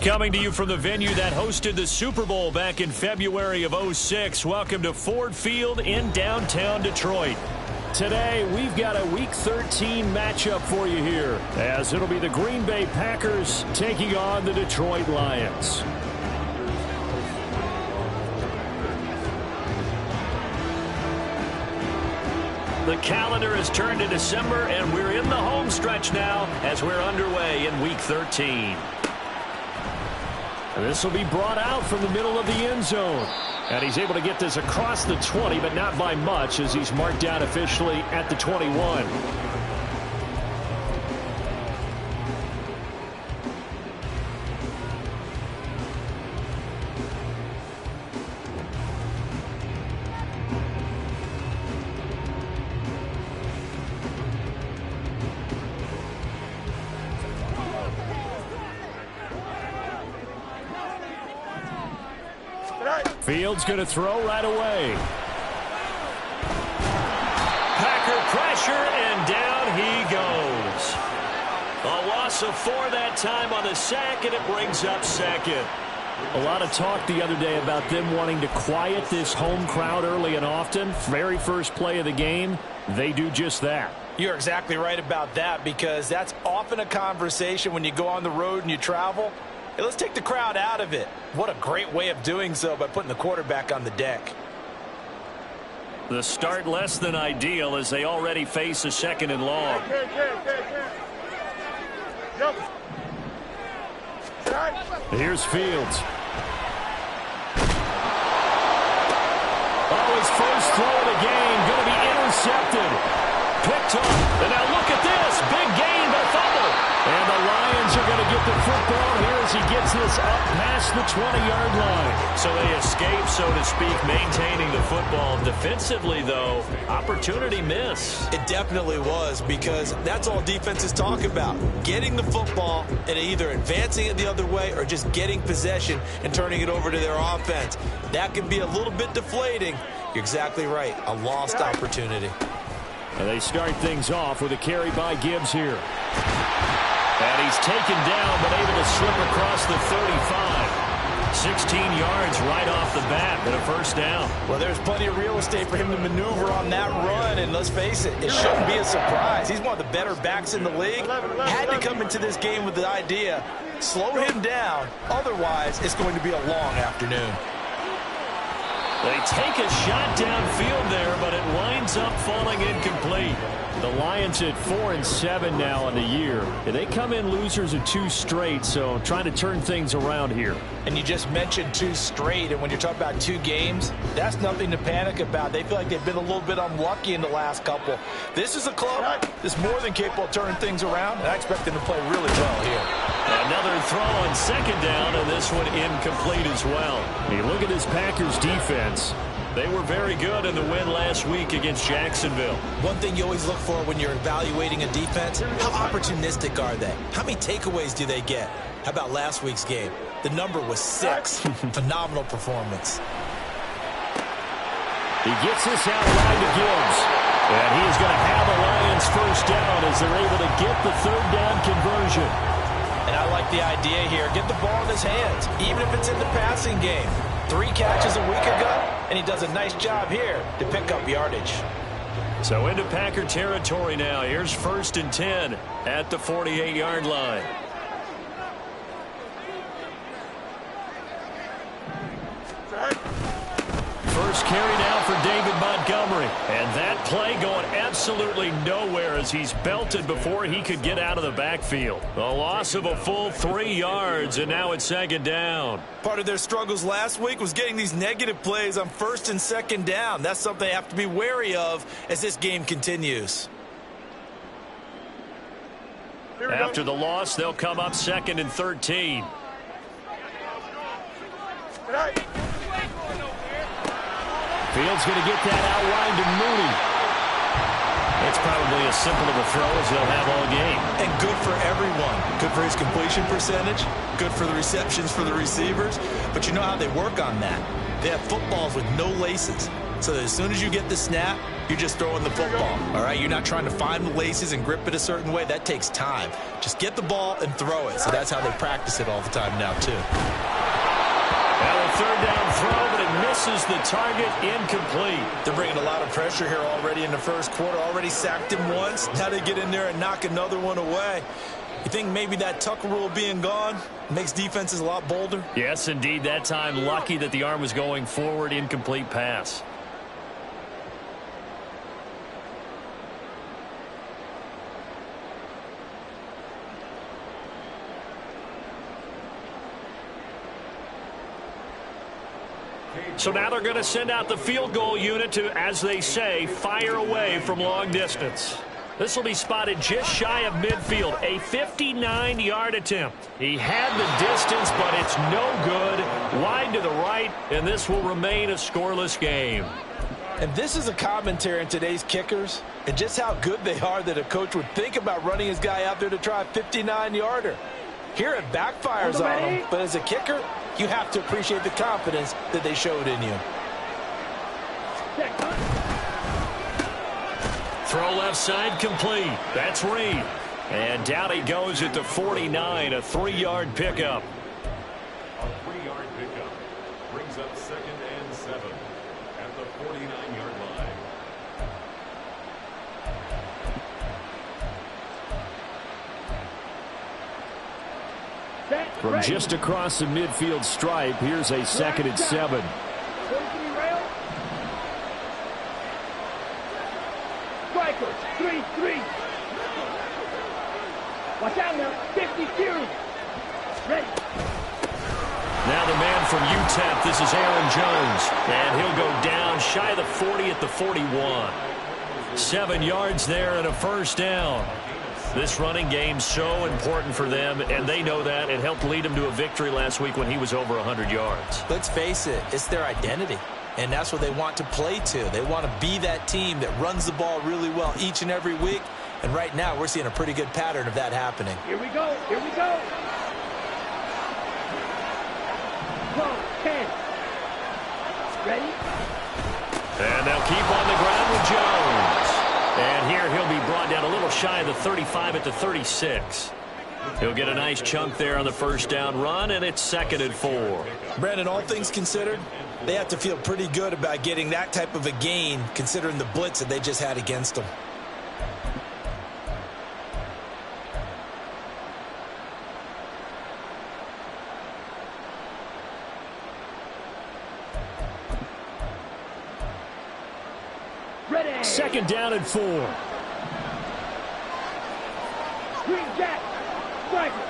Coming to you from the venue that hosted the Super Bowl back in February of '06. Welcome to Ford Field in downtown Detroit. Today, we've got a Week 13 matchup for you here, as it'll be the Green Bay Packers taking on the Detroit Lions. The calendar has turned to December, and we're in the home stretch now as we're underway in Week 13. This will be brought out from the middle of the end zone. And he's able to get this across the 20, but not by much, as he's marked down officially at the 21. Fields going to throw right away. Packer pressure, and down he goes. A loss of 4 that time on the sack, and it brings up second. A lot of talk the other day about them wanting to quiet this home crowd early and often. Very first play of the game, they do just that. You're exactly right about that, because that's often a conversation when you go on the road and you travel. Hey, let's take the crowd out of it. What a great way of doing so by putting the quarterback on the deck. The start less than ideal as they already face a second and long. Here's Fields. Oh, his first throw of the game going to be intercepted. Picked up. And now look at this. Big gain, but fumble. And the Lions are going to get the football here as he gets this up past the 20-yard line. So they escape, so to speak, maintaining the football. Defensively, though, opportunity miss. It definitely was, because that's all defenses talk about. Getting the football and either advancing it the other way or just getting possession and turning it over to their offense. That can be a little bit deflating. You're exactly right. A lost opportunity. And they start things off with a carry by Gibbs here. And he's taken down, but able to slip across the 35. 16 yards right off the bat, and a first down. Well, there's plenty of real estate for him to maneuver on that run, and let's face it, it shouldn't be a surprise. He's one of the better backs in the league. Had to come into this game with the idea, slow him down, otherwise it's going to be a long afternoon. They take a shot downfield there, but it winds up falling incomplete. The Lions at 4-7 now on the year. They come in losers of 2 straight, so trying to turn things around here. And you just mentioned 2 straight, and when you're talking about 2 games, that's nothing to panic about. They feel like they've been a little bit unlucky in the last couple. This is a club that's more than capable of turning things around, and I expect them to play really well here. Another throw on second down, and this one incomplete as well. Hey, look at this Packers defense. They were very good in the win last week against Jacksonville. One thing you always look for when you're evaluating a defense, how opportunistic are they? How many takeaways do they get? How about last week's game? The number was 6. Phenomenal performance. He gets this out wide to Gibbs. And he is going to have a Lions first down as they're able to get the third down conversion. And I like the idea here. Get the ball in his hands, even if it's in the passing game. 3 catches a week ago, and he does a nice job here to pick up yardage. So into Packer territory now. Here's 1st and 10 at the 48-yard line. First carry now for David Montgomery. And that play going absolutely nowhere as he's belted before he could get out of the backfield. A loss of a full 3 yards, and now it's 2nd down. Part of their struggles last week was getting these negative plays on 1st and 2nd down. That's something they have to be wary of as this game continues. After the loss, they'll come up 2nd and 13. Fields going to get that out wide to Mooney. It's probably as simple of a throw as they'll have all game. And good for everyone. Good for his completion percentage. Good for the receptions for the receivers. But you know how they work on that. They have footballs with no laces. So that as soon as you get the snap, you're just throwing the football. All right, you're not trying to find the laces and grip it a certain way. That takes time. Just get the ball and throw it. So that's how they practice it all the time now, too. Now a third down throw, but it misses the target, incomplete. They're bringing a lot of pressure here already in the first quarter. Already sacked him once. Now they get in there and knock another one away. You think maybe that Tucker rule being gone makes defenses a lot bolder? Yes, indeed. That time, lucky that the arm was going forward, incomplete pass. So now they're going to send out the field goal unit to, as they say, fire away from long distance. This will be spotted just shy of midfield, a 59-yard attempt. He had the distance, but it's no good. Wide to the right, and this will remain a scoreless game. And this is a commentary on today's kickers and just how good they are that a coach would think about running his guy out there to try a 59-yarder. Here it backfires on him, but as a kicker, you have to appreciate the confidence that they showed in you. Throw left side complete. That's Reed. And down he goes at the 49, a 3-yard pickup. A 3-yard pickup brings up 2nd and 7 at the 49-yard line. From just across the midfield stripe, here's a 2nd and 7. Strikers, 3-3. Watch out now, 52. Ready. Now the man from UTEP, this is Aaron Jones. And he'll go down shy of the 40 at the 41. 7 yards there and a first down. This running game's so important for them, and they know that. It helped lead them to a victory last week when he was over 100 yards. Let's face it, it's their identity. And that's what they want to play to. They want to be that team that runs the ball really well each and every week. And right now, we're seeing a pretty good pattern of that happening. Here we go. Here we go. 12, 10. Ready? And they'll keep on the ground with Jones. And here he'll be brought down a little shy of the 35 at the 36. He'll get a nice chunk there on the first down run, and it's 2nd and 4. Brandon, all things considered, they have to feel pretty good about getting that type of a gain, considering the blitz that they just had against them. Ready. 2nd down and 4. Green jack. Striker.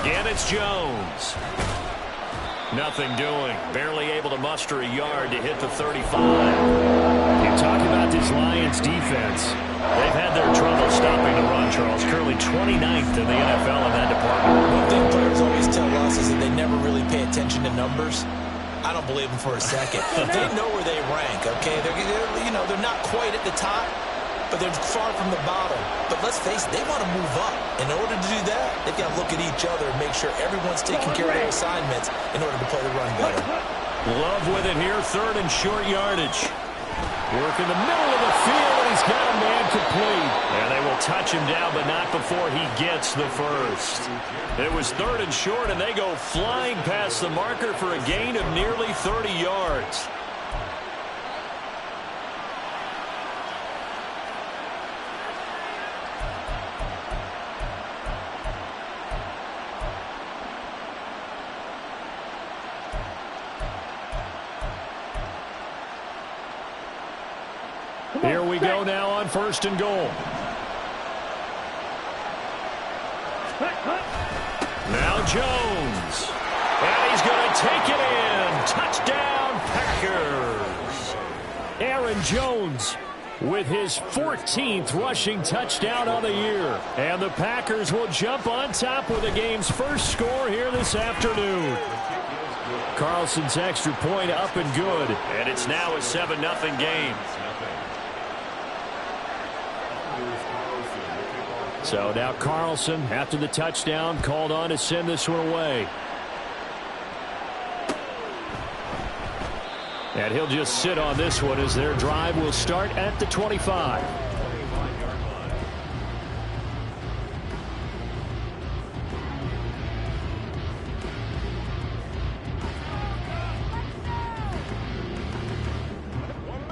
Again, it's Jones. Nothing doing. Barely able to muster a yard to hit the 35. You talk about this Lions defense. They've had their trouble stopping the run, Charles. Currently 29th in the NFL in that department. One thing players always tell us is that they never really pay attention to numbers. I don't believe them for a second. They know where they rank, okay? They're not quite at the top, but they're far from the bottom. But let's face it, they want to move up. In order to do that, they've got to look at each other and make sure everyone's taking care of their assignments in order to play the run better. Love with it here, 3rd and short yardage. Work in the middle of the field, and he's got a man complete. And they will touch him down, but not before he gets the first. It was 3rd and short, and they go flying past the marker for a gain of nearly 30 yards. Here we go now on 1st and goal. Now Jones. And he's going to take it in. Touchdown, Packers. Aaron Jones with his 14th rushing touchdown on the year. And the Packers will jump on top with the game's first score here this afternoon. Carlson's extra point up and good. And it's now a 7-0 game. So now Carlson, after the touchdown, called on to send this one away. And he'll just sit on this one as their drive will start at the 25.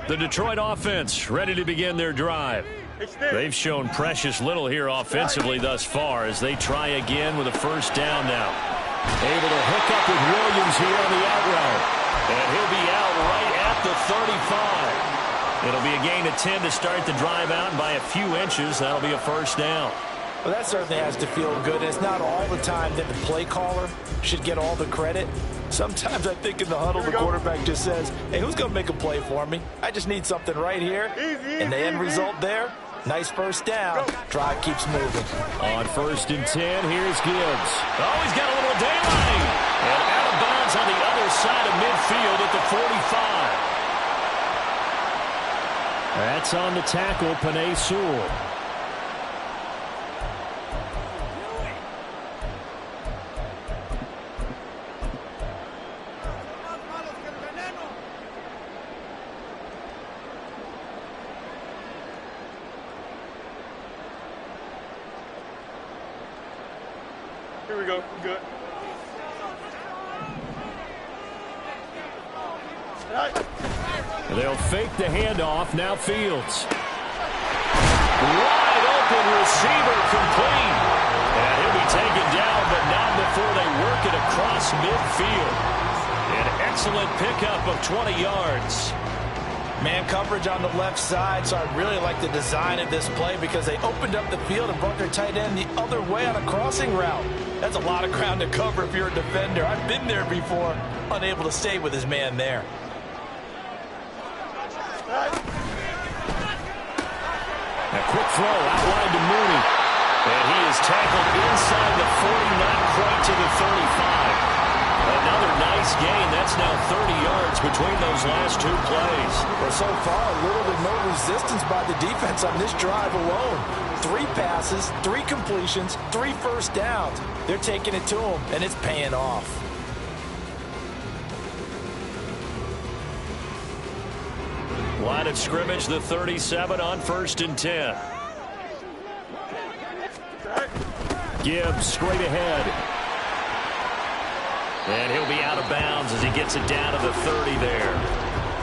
The Detroit offense ready to begin their drive. They've shown precious little here offensively thus far as they try again with a first down now. Able to hook up with Williams here on the out route. And he'll be out right at the 35. It'll be a gain of 10 to start the drive out, and by a few inches, that'll be a first down. Well, that certainly has to feel good. It's not all the time that the play caller should get all the credit. Sometimes I think in the huddle, the quarterback just says, hey, who's going to make a play for me? I just need something right here. And the end result there, nice first down. Drive keeps moving. On 1st and 10, here's Gibbs. Oh, he's got a little daylight. And out of bounds on the other side of midfield at the 45. That's on the tackle, Penei Sewell. Here we go. We're good. They'll fake the handoff. Now Fields. Wide open receiver complete. And he'll be taken down, but not before they work it across midfield. An excellent pickup of 20 yards. Man coverage on the left side, so I really like the design of this play because they opened up the field and brought their tight end the other way on a crossing route. That's a lot of ground to cover if you're a defender. I've been there before, unable to stay with his man there. A quick throw out wide to Mooney. And he is tackled inside the 40, not quite to the 35. Another nice gain. That's now 30 yards between those last two plays. Well, so far, little to no resistance by the defense on this drive alone. 3 passes, 3 completions, 3 first downs. They're taking it to them, and it's paying off. Line of scrimmage, the 37 on 1st and 10. Gibbs straight ahead. And he'll be out of bounds as he gets it down to the 30 there.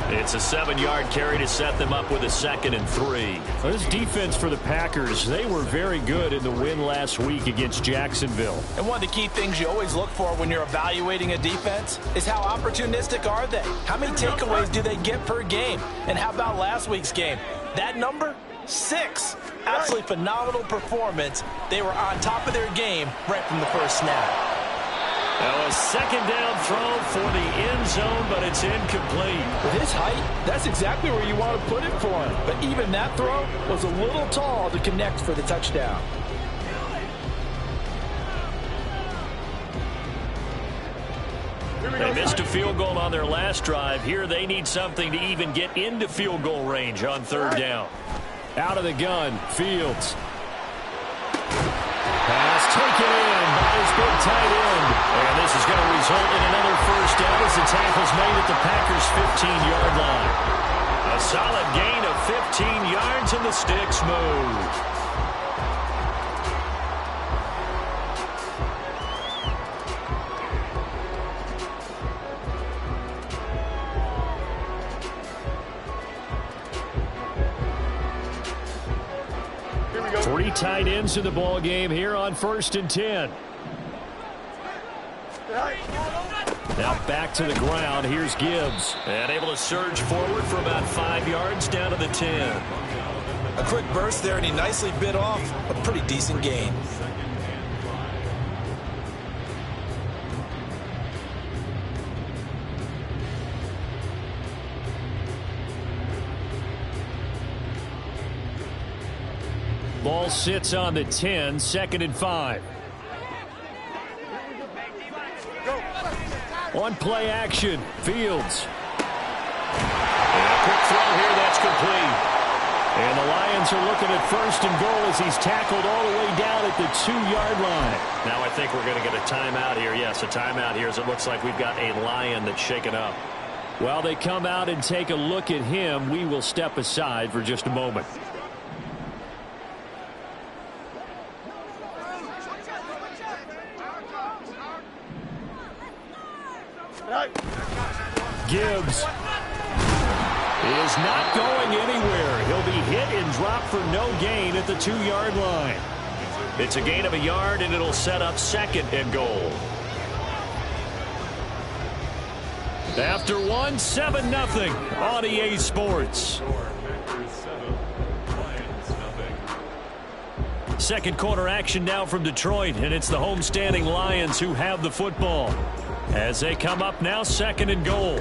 It's a 7-yard carry to set them up with a 2nd and 3. Well, this defense for the Packers, they were very good in the win last week against Jacksonville. And one of the key things you always look for when you're evaluating a defense is how opportunistic are they? How many takeaways do they get per game? And how about last week's game? That number? 6. Absolutely phenomenal performance. They were on top of their game right from the first snap. Now a 2nd down throw for the end zone, but it's incomplete. With his height, that's exactly where you want to put it for him. But even that throw was a little tall to connect for the touchdown. They missed a field goal on their last drive. Here they need something to even get into field goal range on 3rd down. Out of the gun, Fields. Pass taken in by his big tight end. And this is going to result in another first down as the tackle's made at the Packers' 15-yard line. A solid gain of 15 yards and the sticks move. Three tight ends in the ball game here on 1st and 10. Now back to the ground. Here's Gibbs. And able to surge forward for about 5 yards down to the 10. A quick burst there, and he nicely bit off a pretty decent gain. Ball sits on the 10, 2nd and 5. On play action, Fields. And a quick throw here, that's complete. And the Lions are looking at first and goal as he's tackled all the way down at the 2-yard line. Now I think we're going to get a timeout here. Yes, a timeout here as it looks like we've got a Lion that's shaken up. While they come out and take a look at him, we will step aside for just a moment. Gibbs is not going anywhere. He'll be hit and dropped for no gain at the 2-yard line. It's a gain of a yard, and it'll set up second and goal. After 7-0 on EA Sports. Second quarter action now from Detroit, and it's the homestanding Lions who have the football. As they come up now, second and goal.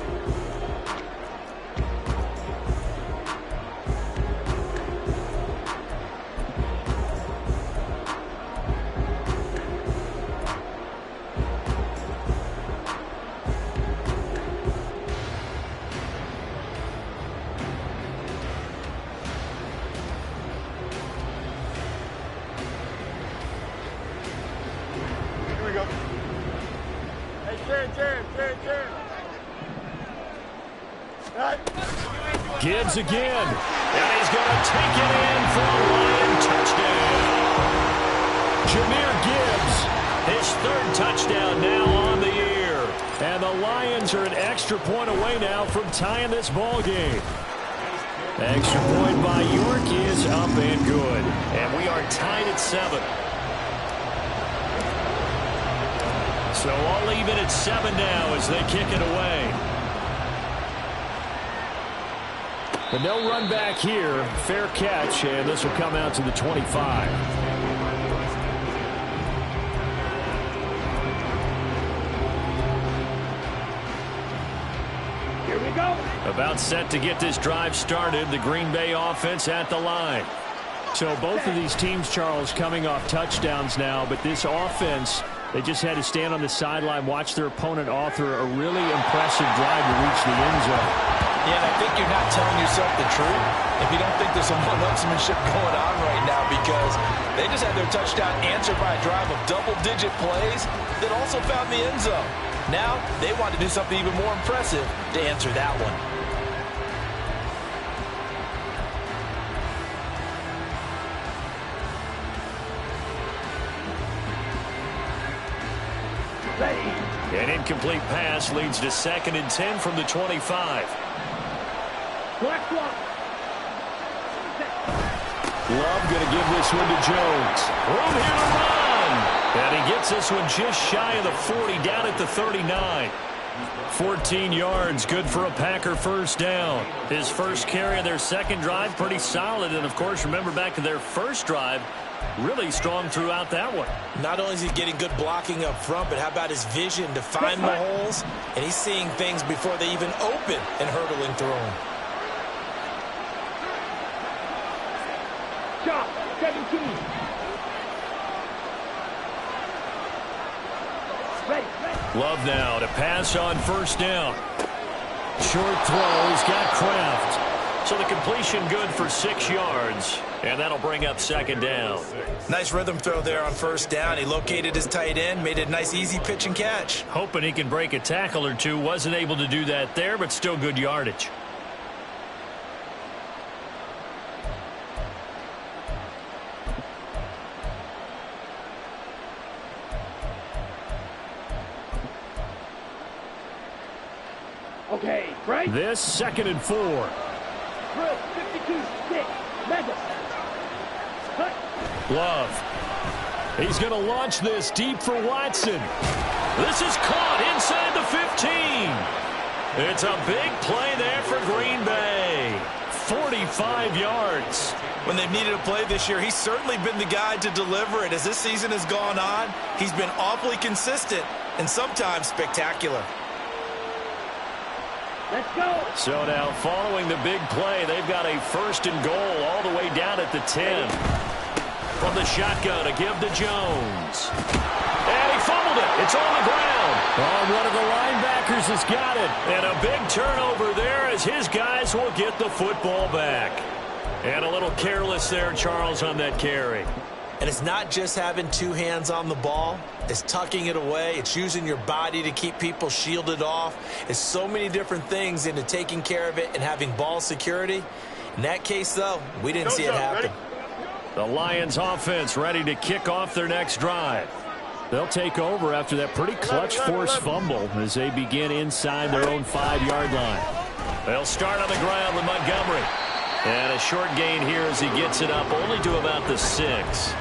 Gibbs again. And he's going to take it in for a Lion touchdown. Jahmyr Gibbs, his third touchdown now on the year. And the Lions are an extra point away now from tying this ball game. Extra point by York is up and good. And we are tied at 7. So all even at 7 now as they kick it away. But no run back here. Fair catch, and this will come out to the 25. Here we go. About set to get this drive started. The Green Bay offense at the line. So both of these teams, Charles, coming off touchdowns now, but this offense, they just had to stand on the sideline, watch their opponent author a really impressive drive to reach the end zone. Yeah, and I think you're not telling yourself the truth if you don't think there's some one-upsmanship going on right now, because they just had their touchdown answered by a drive of double-digit plays that also found the end zone. Now they want to do something even more impressive to answer that one. An incomplete pass leads to 2nd and 10 from the 25. Love going to give this one to Jones. Room here to run. And he gets this one just shy of the 40, down at the 39. 14 yards, good for a Packer first down. His first carry of their second drive, pretty solid. And, of course, remember back to their first drive, really strong throughout that one. Not only is he getting good blocking up front, but how about his vision to find the holes? And he's seeing things before they even open and hurdling through them. Shot, 17. Ready. Love now to pass on first down. Short throw, he's got Kraft. So the completion good for 6 yards, and that'll bring up second down. Nice rhythm throw there on first down. He located his tight end, made it a nice easy pitch and catch. Hoping he can break a tackle or two. Wasn't able to do that there, but still good yardage. Okay, right? This 2nd and 4. Drill, 52-6. Mega. Cut. Love. He's going to launch this deep for Watson. This is caught inside the 15. It's a big play there for Green Bay. 45 yards. When they've needed a play this year, he's certainly been the guy to deliver it. As this season has gone on, he's been awfully consistent and sometimes spectacular. Let's go. So now following the big play, they've got a 1st and goal all the way down at the 10. From the shotgun, a give to Jones. And he fumbled it. It's on the ground. Oh, one of the linebackers has got it. And a big turnover there as his guys will get the football back. And a little careless there, Charles, on that carry. And it's not just having two hands on the ball. It's tucking it away. It's using your body to keep people shielded off. It's so many different things into taking care of it and having ball security. In that case, though, we didn't see it happen. The Lions offense ready to kick off their next drive. They'll take over after that pretty clutch forced fumble as they begin inside their own 5-yard line. They'll start on the ground with Montgomery. And a short gain here as he gets it up only to about the 6.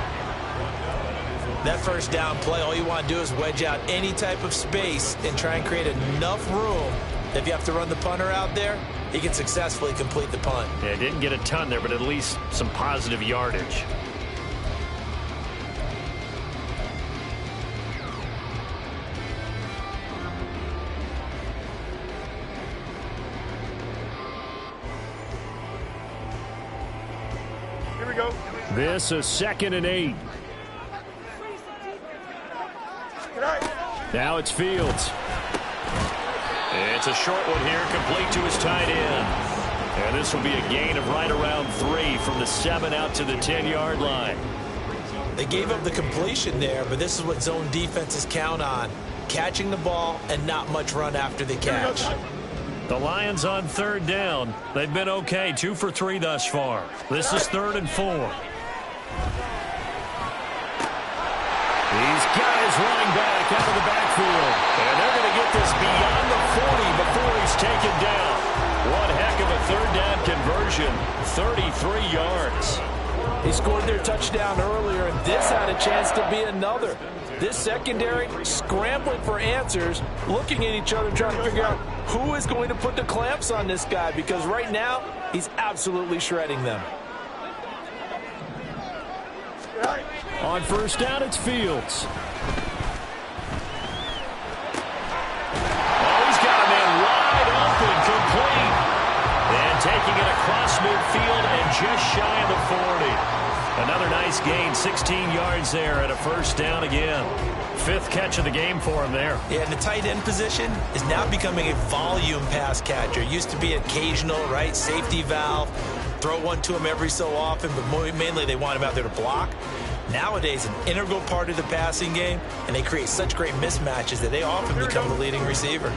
That first down play, all you want to do is wedge out any type of space and try and create enough room that if you have to run the punter out there, he can successfully complete the punt. Yeah, didn't get a ton there, but at least some positive yardage. Here we go. This is 2nd and 8. Now it's Fields. It's a short one here, complete to his tight end. And this will be a gain of right around 3 from the 7 out to the 10-yard line. They gave up the completion there, but this is what zone defenses count on. Catching the ball and not much run after the catch. The Lions on 3rd down. They've been okay, 2 for 3 thus far. This is 3rd and 4. These guys running back out of the backfield. And they're going to get this beyond the 40 before he's taken down. One heck of a 3rd down conversion, 33 yards. He scored their touchdown earlier, and this had a chance to be another. This secondary scrambling for answers, looking at each other, trying to figure out who is going to put the clamps on this guy, because right now he's absolutely shredding them. On 1st down, it's Fields. Oh, he's got a man wide open, complete. And taking it across midfield and just shy of the 40. Another nice gain, 16 yards there and a 1st down again. 5th catch of the game for him there. Yeah, and the tight end position is now becoming a volume pass catcher. Used to be occasional, right? Safety valve. Throw one to him every so often, but mainly they want him out there to block. Nowadays, an integral part of the passing game, and they create such great mismatches that they often become the leading receiver.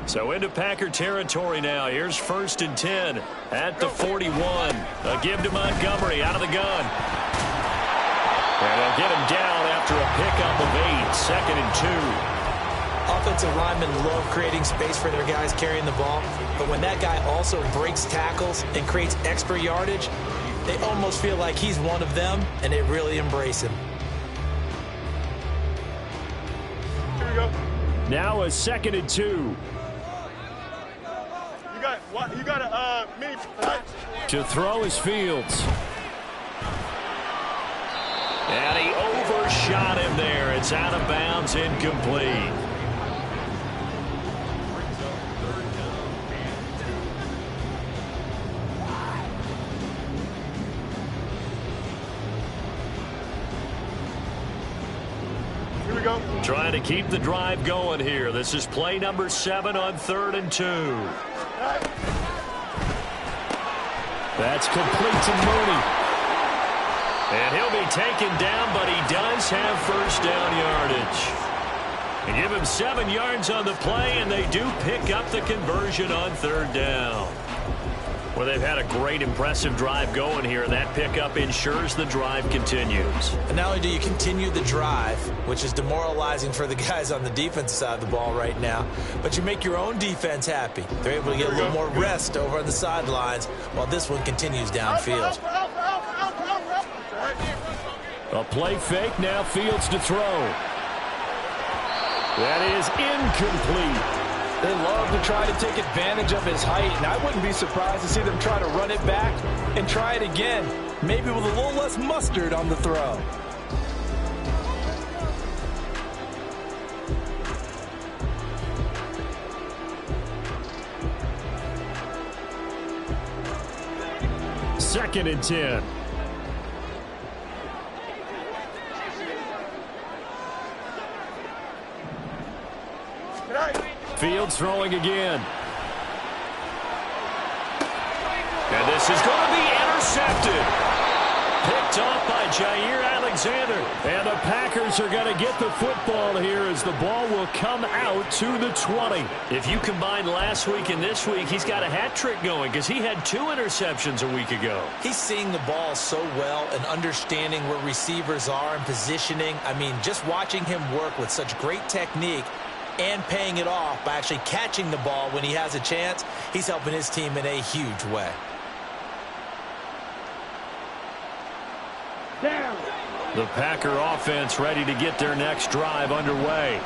So into Packer territory now. Here's 1st and 10 at the 41. A give to Montgomery out of the gun. And they'll get him down after a pickup of 8, 2nd and 2. Offensive linemen love creating space for their guys carrying the ball, but when that guy also breaks tackles and creates extra yardage, they almost feel like he's one of them, and they really embrace him. Here we go. Now a 2nd and 2. You got a mini. To throw is Fields. And he overshot him there. It's out of bounds, incomplete. Here we go. Trying to keep the drive going here. This is play number 7 on 3rd and 2. That's complete to Mooney. And he'll be taken down, but he does have 1st down yardage. And give him 7 yards on the play, and they do pick up the conversion on 3rd down. Well, they've had a great, impressive drive going here, and that pickup ensures the drive continues. And not only do you continue the drive, which is demoralizing for the guys on the defensive side of the ball right now, but you make your own defense happy. They're able to get a little more rest over on the sidelines while this one continues downfield. A play fake, now Fields to throw. That is incomplete. They love to try to take advantage of his height, and I wouldn't be surprised to see them try to run it back and try it again, maybe with a little less mustard on the throw. Second and 10. Fields throwing again. And this is going to be intercepted. Picked off by Jair Alexander. And the Packers are going to get the football here as the ball will come out to the 20. If you combine last week and this week, he's got a hat trick going because he had 2 interceptions a week ago. He's seeing the ball so well and understanding where receivers are and positioning. I mean, just watching him work with such great technique and paying it off by actually catching the ball when he has a chance, he's helping his team in a huge way. Down. The Packer offense ready to get their next drive underway.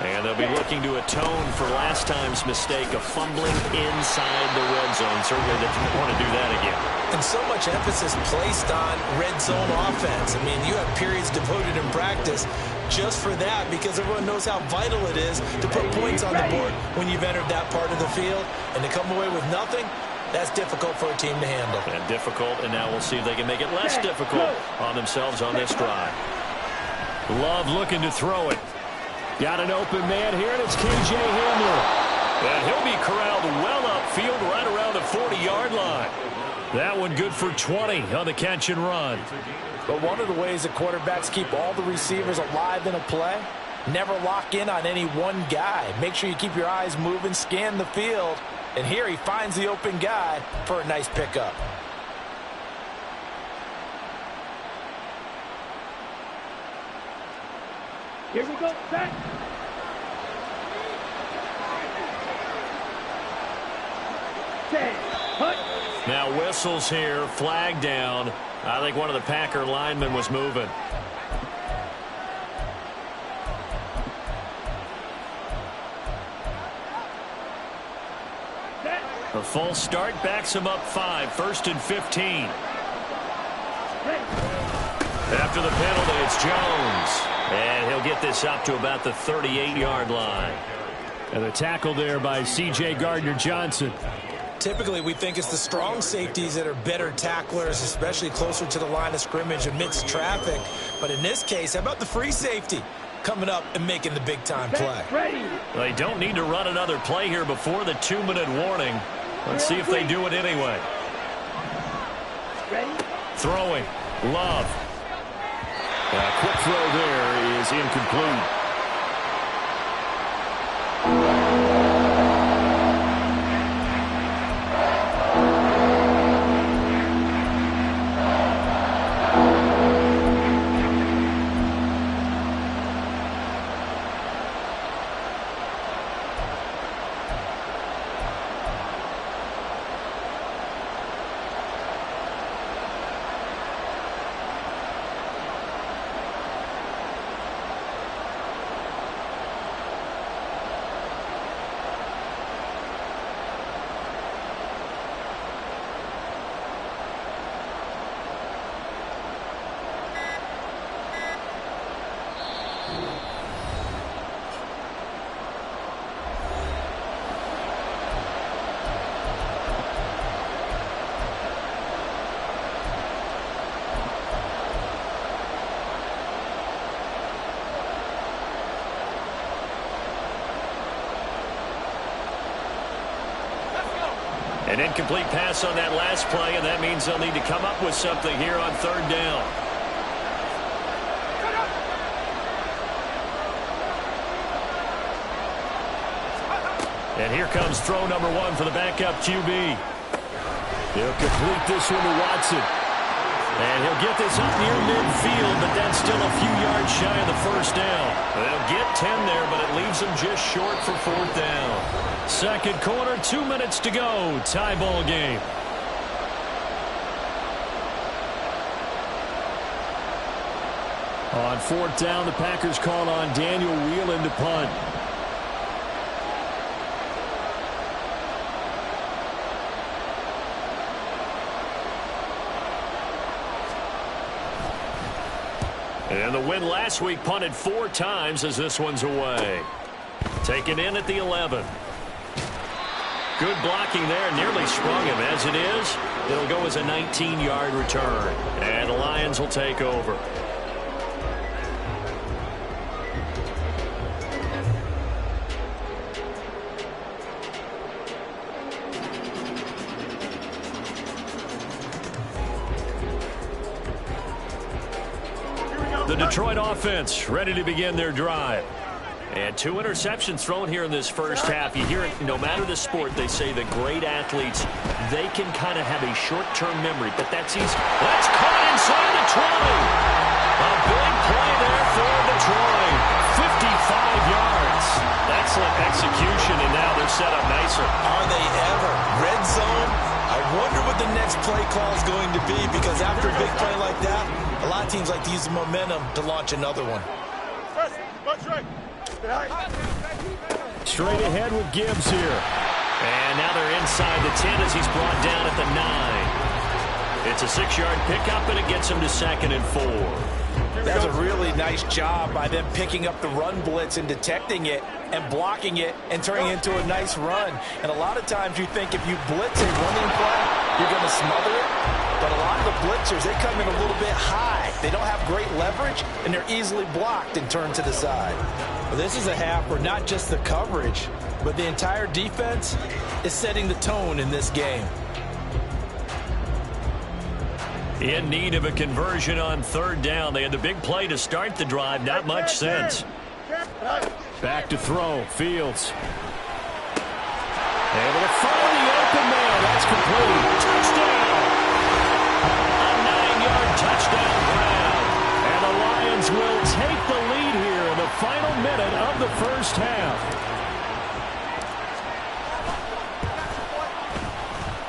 And they'll be looking to atone for last time's mistake of fumbling inside the red zone. Certainly they don't want to do that again. And so much emphasis placed on red zone offense. I mean, you have periods devoted in practice just for that because everyone knows how vital it is to put points on the board when you've entered that part of the field. And to come away with nothing, that's difficult for a team to handle. And difficult, and now we'll see if they can make it less difficult on themselves on this drive. Love looking to throw it. Got an open man here, and it's K.J. Hamler. And he'll be corralled well upfield right around the 40-yard line. That one good for 20 on the catch and run. But one of the ways that quarterbacks keep all the receivers alive in a play, never lock in on any one guy. Make sure you keep your eyes moving, scan the field. And here he finds the open guy for a nice pickup. Here we go. Set. Set. Hut. Now whistles here, flag down. I think one of the Packer linemen was moving. A full start backs him up 5, 1st and 15. After the penalty, it's Jones. And he'll get this up to about the 38-yard line. And the tackle there by C.J. Gardner-Johnson. Typically, we think it's the strong safeties that are better tacklers, especially closer to the line of scrimmage amidst traffic. But in this case, how about the free safety coming up and making the big-time play? Ready. They don't need to run another play here before the 2-minute warning. Let's see if they do it anyway. Ready. Throwing. Love. A quick throw there is incomplete. An incomplete pass on that last play, and that means they'll need to come up with something here on 3rd down. And here comes throw number 1 for the backup QB. He'll complete this one to Watson. And he'll get this up near midfield, but that's still a few yards shy of the 1st down. They'll get 10 there, but it leaves them just short for 4th down. 2nd quarter, 2 minutes to go. Tie ball game. On 4th down, the Packers call on Daniel Whelan to punt. And the win last week punted 4 times as this one's away. Taken in at the 11. Good blocking there. Nearly sprung him. As it is, it'll go as a 19-yard return. And the Lions will take over. The Detroit offense ready to begin their drive. And 2 interceptions thrown here in this first half. You hear it, no matter the sport, they say the great athletes, they can kind of have a short-term memory, but that's easy. That's caught inside the 20. A big play there for Detroit. 55 yards. Excellent execution, and now they're set up nicer. Are they ever? Red zone? I wonder what the next play call is going to be, because after a big play like that, a lot of teams like to use the momentum to launch another one. Straight ahead with Gibbs here. And now they're inside the 10 as he's brought down at the 9. It's a 6-yard pickup, and it gets him to 2nd and 4. That's a really nice job by them picking up the run blitz and detecting it and blocking it and turning it into a nice run. And a lot of times you think if you blitz a running play, you're going to smother it. But a lot of the blitzers, they come in a little bit high. They don't have great leverage, and they're easily blocked and turned to the side. Well, this is a half where not just the coverage, but the entire defense is setting the tone in this game. In need of a conversion on 3rd down. They had the big play to start the drive. Not much sense. Back to throw. Fields. Able to find the open man. That's complete. Touchdown. A 9-yard touchdown grab. And the Lions will take the lead here in the final minute of the first half.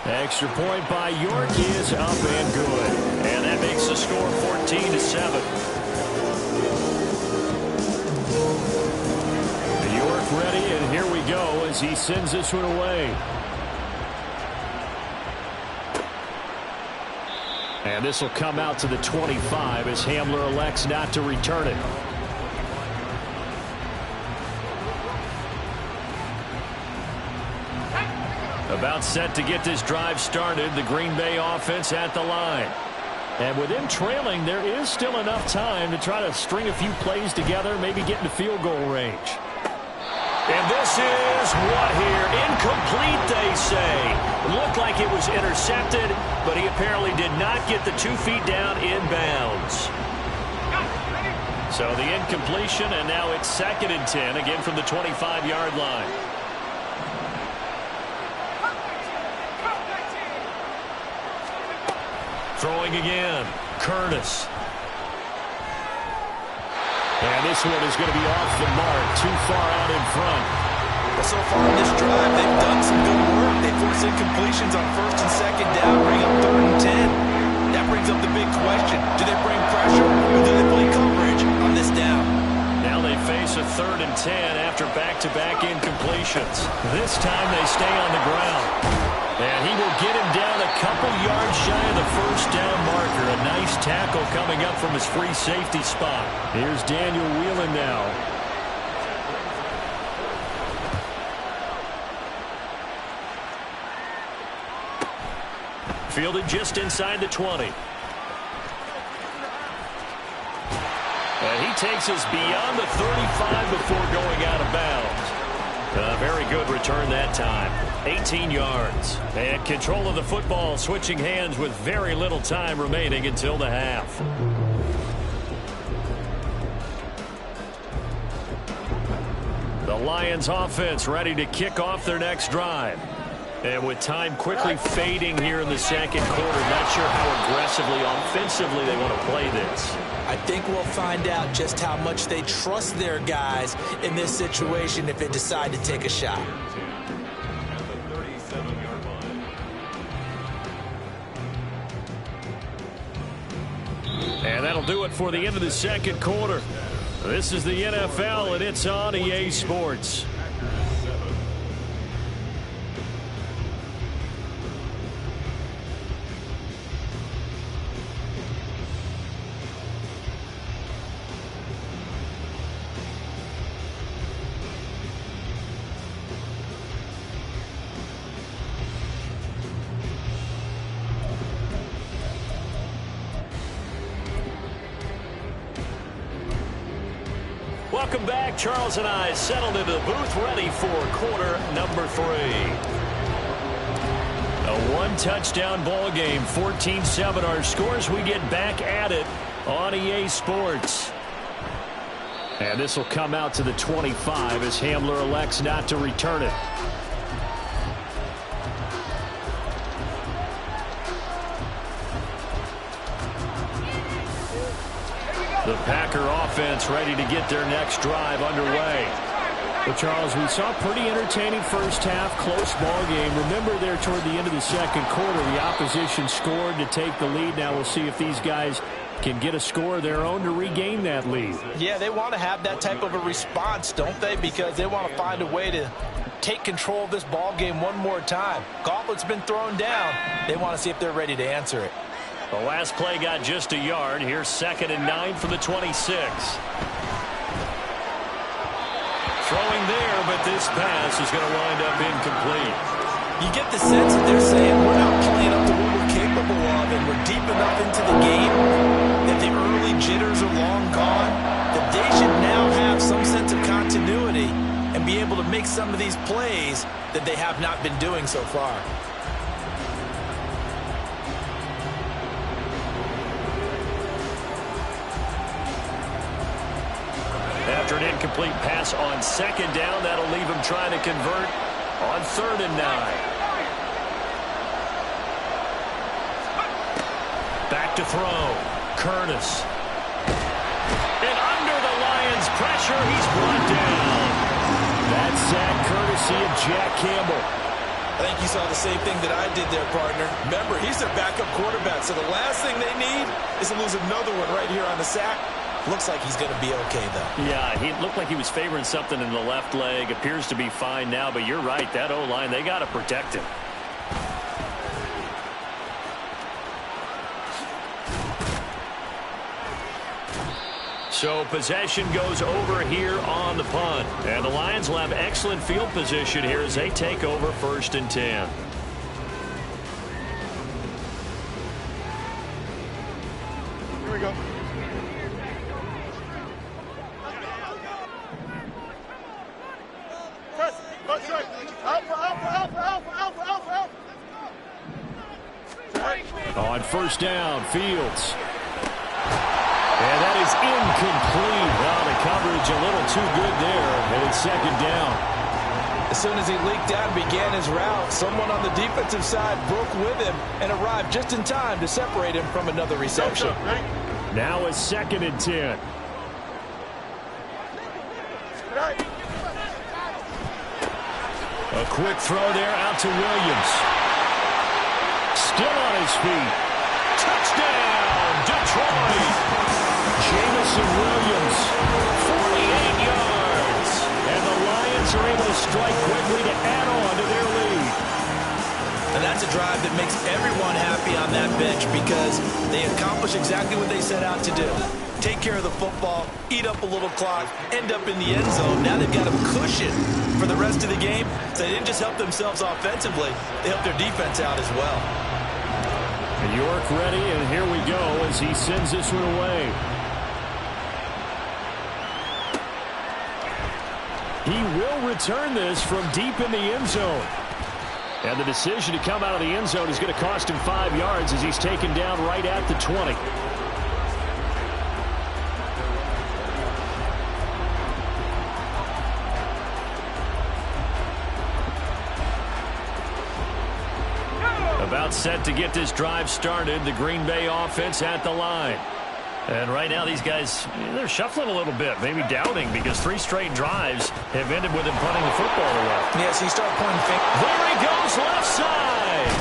Extra point by York is up and good. And that makes the score 14-7. York ready, and here we go as he sends this one away. And this will come out to the 25 as Hamler elects not to return it. About set to get this drive started. The Green Bay offense at the line. And with them trailing, there is still enough time to try to string a few plays together, maybe get into field goal range. And this is what here? Incomplete, they say. Looked like it was intercepted, but he apparently did not get the 2 feet down in bounds. So the incompletion, and now it's 2nd and 10, again from the 25-yard line. Throwing again, Curtis. And this one is going to be off the mark, too far out in front. But so far in this drive, they've done some good work. They force incompletions on 1st and 2nd down, bring up 3rd and 10. That brings up the big question. Do they bring pressure, or do they play coverage on this down? Now they face a 3rd and 10 after back-to-back incompletions. This time they stay on the ground. And he will get him down a couple yards shy of the 1st down marker. A nice tackle coming up from his free safety spot. Here's Daniel Whelan now. Fielded just inside the 20. And he takes us beyond the 35 before going out of bounds. A very good return that time. 18 yards. And control of the football switching hands with very little time remaining until the half. The Lions offense ready to kick off their next drive. And with time quickly fading here in the 2nd quarter, not sure how aggressively, offensively they want to play this. I think we'll find out just how much they trust their guys in this situation if they decide to take a shot. And that'll do it for the end of the 2nd quarter. This is the NFL, and it's on EA Sports. Welcome back. Charles and I settled into the booth ready for quarter number 3. A one-touchdown ball game, 14-7 our scores. We get back at it on EA Sports. And this will come out to the 25 as Hamler elects not to return it. The Packer offense ready to get their next drive underway. Well, Charles, we saw a pretty entertaining first half, close ball game. Remember there toward the end of the second quarter, the opposition scored to take the lead. Now we'll see if these guys can get a score of their own to regain that lead. Yeah, they want to have that type of a response, don't they? Because they want to find a way to take control of this ball game one more time. Gauntlet's been thrown down. They want to see if they're ready to answer it. The last play got just a yard. Here's 2nd and 9 from the 26. Throwing there, but this pass is going to wind up incomplete. You get the sense that they're saying we're not playing up to what we're capable of, and we're deep enough into the game that the early jitters are long gone, that they should now have some sense of continuity and be able to make some of these plays that they have not been doing so far. After an incomplete pass on 2nd down, that'll leave him trying to convert on 3rd and 9. Back to throw. Curtis. And under the Lions' pressure, he's brought down. That sack courtesy of Jack Campbell. I think you saw the same thing that I did there, partner. Remember, he's their backup quarterback, so the last thing they need is to lose another one right here on the sack. Looks like he's going to be okay, though. Yeah, he looked like he was favoring something in the left leg. Appears to be fine now, but you're right. That O-line, they got to protect him. So possession goes over here on the punt. And the Lions will have excellent field position here as they take over 1st and 10. Here we go. Press. Go straight. Alpha, alpha, alpha, alpha, alpha, alpha, alpha. On 1st down, Fields. And that is incomplete. Well, the coverage a little too good there, and it's 2nd down. As soon as he leaked out and began his route, someone on the defensive side broke with him and arrived just in time to separate him from another reception. Now it's 2nd and 10. A quick throw there out to Williams. Still on his feet. Touchdown, Detroit. Jameson Williams, 48 yards. And the Lions are able to strike quickly to add on to their lead. And that's a drive that makes everyone happy on that bench because they accomplish exactly what they set out to do. Take care of the football, eat up a little clock, end up in the end zone. Now they've got a cushion for the rest of the game. So they didn't just help themselves offensively, they helped their defense out as well. York ready, and here we go as he sends this one away. He will return this from deep in the end zone. And the decision to come out of the end zone is going to cost him 5 yards as he's taken down right at the 20. About set to get this drive started. The Green Bay offense at the line. And right now these guys, they're shuffling a little bit, maybe doubting because 3 straight drives have ended with him punting the football away. Yeah, so you start pointing fingers. There he goes, left side.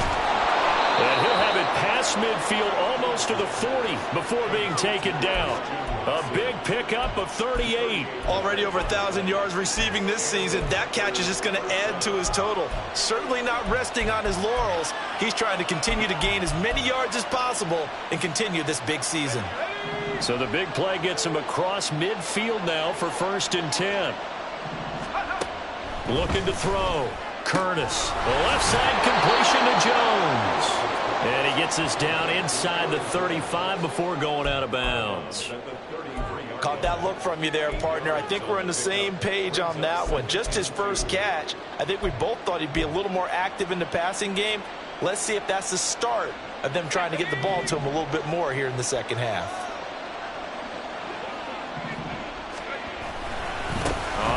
And he'll have it past midfield almost to the 40 before being taken down. A big pickup of 38. Already over 1,000 yards receiving this season. That catch is just going to add to his total. Certainly not resting on his laurels. He's trying to continue to gain as many yards as possible and continue this big season. So the big play gets him across midfield now for 1st and 10. Looking to throw. Curtis. The left side completion to Jones. And he gets us down inside the 35 before going out of bounds. Caught that look from you there, partner. I think we're on the same page on that one. Just his first catch. I think we both thought he'd be a little more active in the passing game. Let's see if that's the start of them trying to get the ball to him a little bit more here in the second half.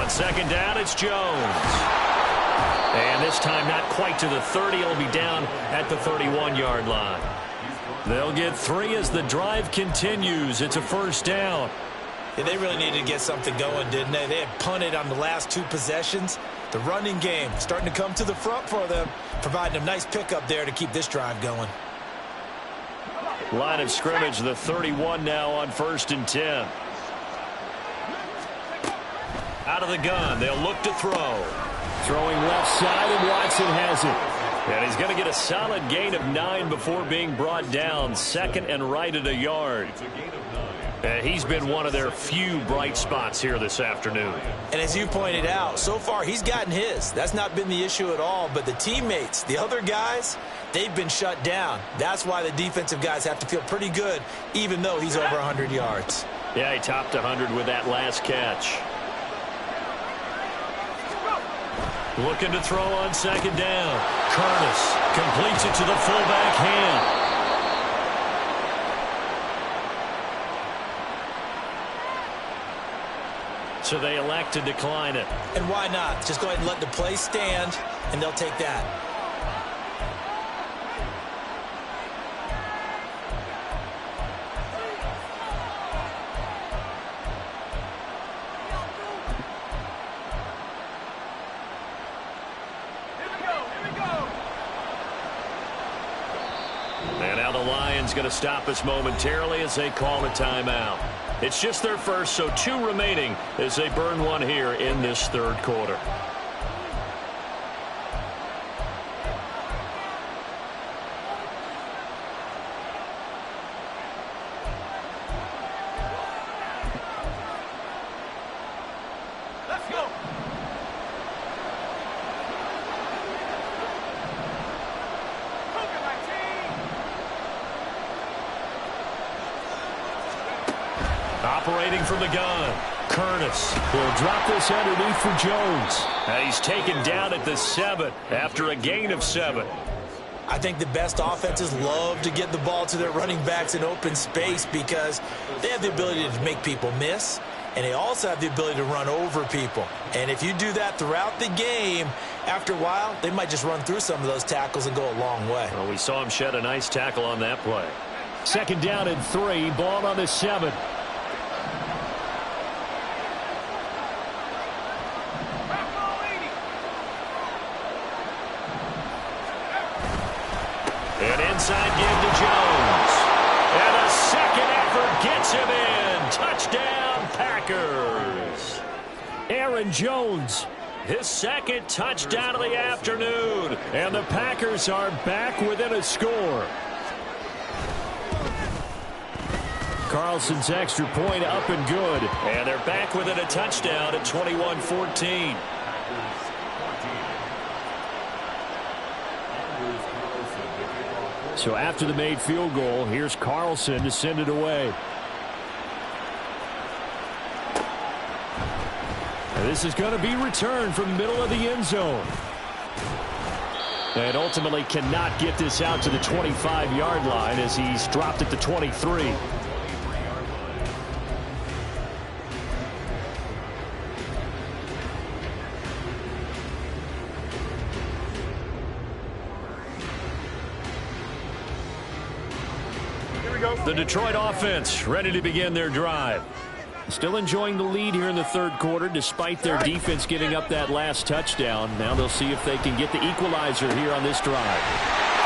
On second down, it's Jones. And this time not quite to the 30. It'll be down at the 31-yard line. They'll get 3 as the drive continues. It's a first down. Yeah, they really needed to get something going, didn't they? They had punted on the last 2 possessions. The running game starting to come to the front for them, providing a nice pickup there to keep this drive going. Line of scrimmage, the 31 now on 1st and 10. Out of the gun, they'll look to throw. Throwing left side, and Watson has it. And he's going to get a solid gain of 9 before being brought down. 2nd and right at a yard. And he's been one of their few bright spots here this afternoon. And as you pointed out, so far he's gotten his. That's not been the issue at all. But the teammates, the other guys, they've been shut down. That's why the defensive guys have to feel pretty good, even though he's over 100 yards. Yeah, he topped 100 with that last catch. Looking to throw on second down. Curtis completes it to the fullback hand. So they elect to decline it. And why not? Just go ahead and let the play stand, and they'll take that. And now the Lions going to stop us momentarily as they call a timeout. It's just their first, so 2 remaining as they burn one here in this 3rd quarter. Let's go. Operating from the gun, Curtis. He'll drop this underneath for Jones. And he's taken down at the 7 after a gain of 7. I think the best offenses love to get the ball to their running backs in open space because they have the ability to make people miss, and they also have the ability to run over people. And if you do that throughout the game, after a while, they might just run through some of those tackles and go a long way. Well, we saw him shed a nice tackle on that play. Second down and 3, ball on the 7. An inside give to Jones. And a second effort gets him in. Touchdown, Packers. Aaron Jones. His 2nd touchdown of the afternoon. And the Packers are back within a score. Carlson's extra point up and good. And they're back within a touchdown at 21-14. So after the made field goal, here's Carlson to send it away. And this is going to be returned from the middle of the end zone. And ultimately cannot get this out to the 25-yard line as he's dropped at the 23. The Detroit offense ready to begin their drive. Still enjoying the lead here in the 3rd quarter despite their defense giving up that last touchdown. Now they'll see if they can get the equalizer here on this drive.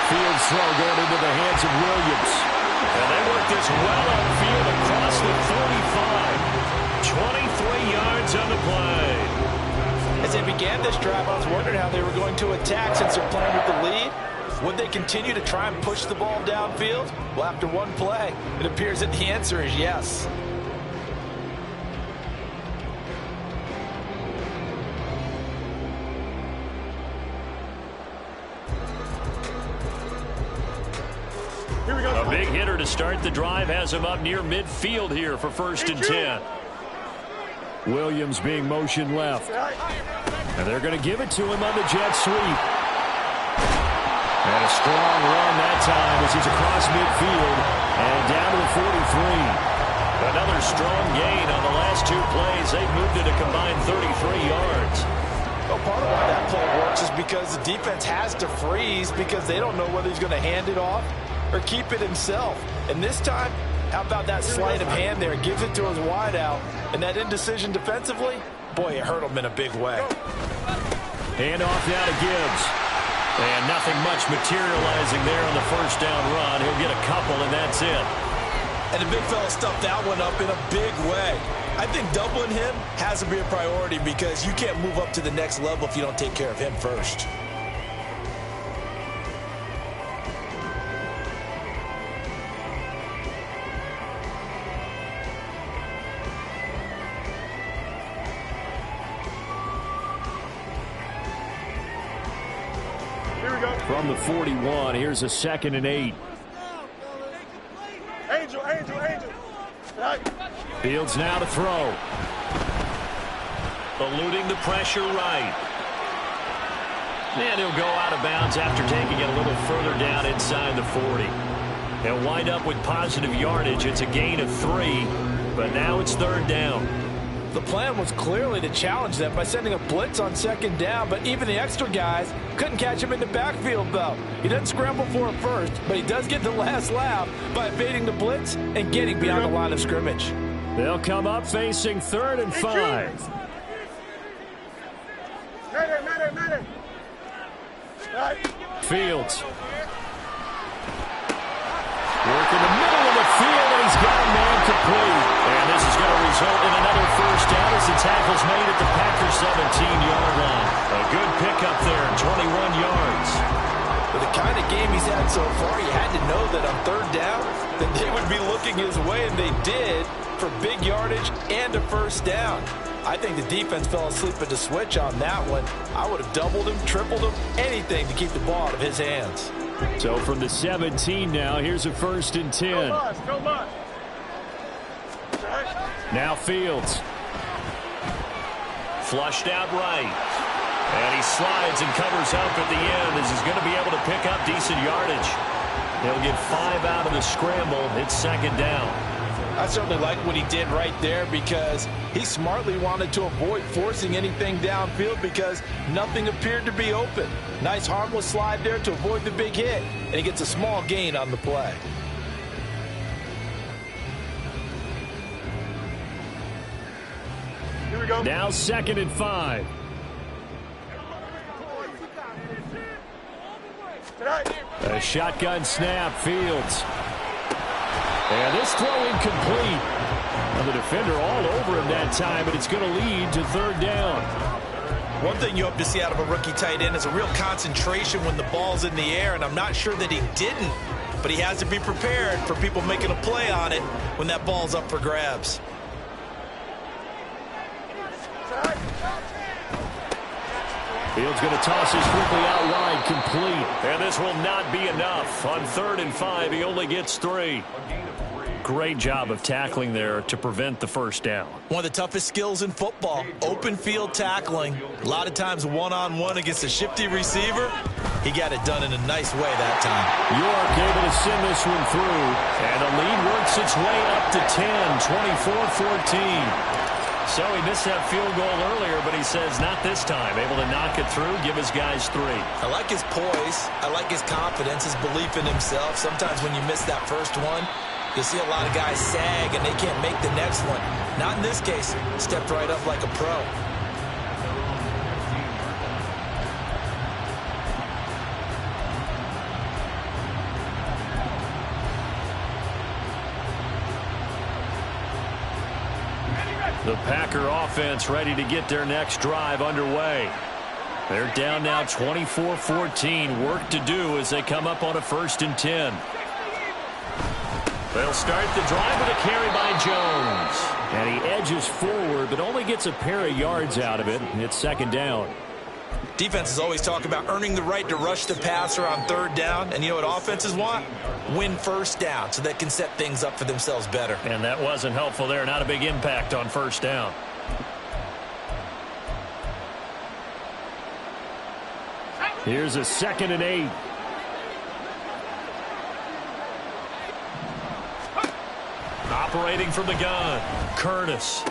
Fields throw going into the hands of Williams. And they work this well upfield across the 35. 23 yards on the play. As they began this drive, I was wondering how they were going to attack since they're playing with the lead. Would they continue to try and push the ball downfield? Well, after one play, it appears that the answer is yes. Here we go. A big hitter to start the drive has him up near midfield here for 1st and 10. Williams being motion left. And they're going to give it to him on the jet sweep. And a strong run that time as he's across midfield and down to the 43. Another strong gain on the last 2 plays. They've moved it a combined 33 yards. Well, part of why that play works is because the defense has to freeze because they don't know whether he's going to hand it off or keep it himself. And this time, how about that sleight of hand there? Gives it to his wideout. And that indecision defensively, boy, it hurt him in a big way. Hand off now to Gibbs. And nothing much materializing there on the first down run. He'll get a couple, and that's it. And the big fella stuffed that one up in a big way. I think doubling him has to be a priority because you can't move up to the next level if you don't take care of him first. Here we go. From the 41, here's a 2nd and 8. Angel. Right. Fields now to throw. Eluding the pressure right. And he'll go out of bounds after taking it a little further down inside the 40. He'll wind up with positive yardage. It's a gain of 3, but now it's 3rd down. The plan was clearly to challenge them by sending a blitz on 2nd down, but even the extra guys couldn't catch him in the backfield, though. He doesn't scramble for it first, but he does get the last laugh by evading the blitz and getting beyond the line of scrimmage. They'll come up facing 3rd and 5. Matter. Right. Fields. Work in the middle of the field, and he's got a man complete. And this is going to result in another first down as the tackle's made at the Packers 17-yard line. A good pickup there, 21 yards. With the kind of game he's had so far, you had to know that on 3rd down that they would be looking his way, and they did, for big yardage and a first down. I think the defense fell asleep at the switch on that one. I would have doubled him, tripled him, anything to keep the ball out of his hands. So from the 17 now, here's a 1st and 10. Go much. Now Fields. Flushed out right. And he slides and covers up at the end as he's going to be able to pick up decent yardage. He'll get 5 out of the scramble. It's 2nd down. I certainly like what he did right there because he smartly wanted to avoid forcing anything downfield because nothing appeared to be open. Nice harmless slide there to avoid the big hit, and he gets a small gain on the play. Here we go. Now 2nd and 5. A shotgun snap, Fields. And this throw incomplete. Well, the defender all over him that time, but it's going to lead to 3rd down. One thing you hope to see out of a rookie tight end is a real concentration when the ball's in the air, and I'm not sure that he didn't, but he has to be prepared for people making a play on it when that ball's up for grabs. Fields going to toss this quickly out wide, complete. And this will not be enough. On 3rd and 5, he only gets 3. Great job of tackling there to prevent the first down. One of the toughest skills in football, open field tackling. A lot of times one-on-one against a shifty receiver. He got it done in a nice way that time. York able to send this one through. And the lead works its way up to 10, 24-14. So he missed that field goal earlier, but he says not this time. Able to knock it through, give his guys 3. I like his poise. I like his confidence, his belief in himself. Sometimes when you miss that first one, you'll see a lot of guys sag and they can't make the next one. Not in this case. Stepped right up like a pro. The Packer offense ready to get their next drive underway. They're down now 24-14. Work to do as they come up on a 1st and 10. They'll start the drive with a carry by Jones. And he edges forward, but only gets a pair of yards out of it. It's 2nd down. Defenses always talk about earning the right to rush the passer on 3rd down. And you know what offenses want? Win 1st down so they can set things up for themselves better. And that wasn't helpful there. Not a big impact on 1st down. Here's a 2nd and 8. Operating from the gun, Curtis.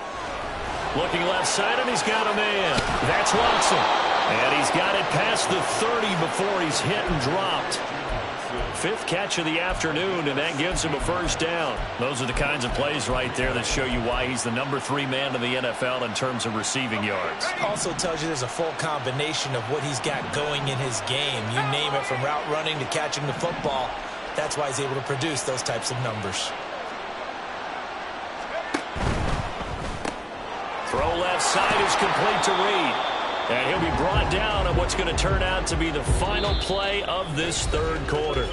Looking left side, and he's got a man. That's Watson. And he's got it past the 30 before he's hit and dropped. 5th catch of the afternoon, and that gives him a first down. Those are the kinds of plays right there that show you why he's the number 3 man in the NFL in terms of receiving yards. Also tells you there's a full combination of what he's got going in his game. You name it, from route running to catching the football. That's why he's able to produce those types of numbers. Throw left side is complete to Reed. And he'll be brought down on what's going to turn out to be the final play of this 3rd quarter.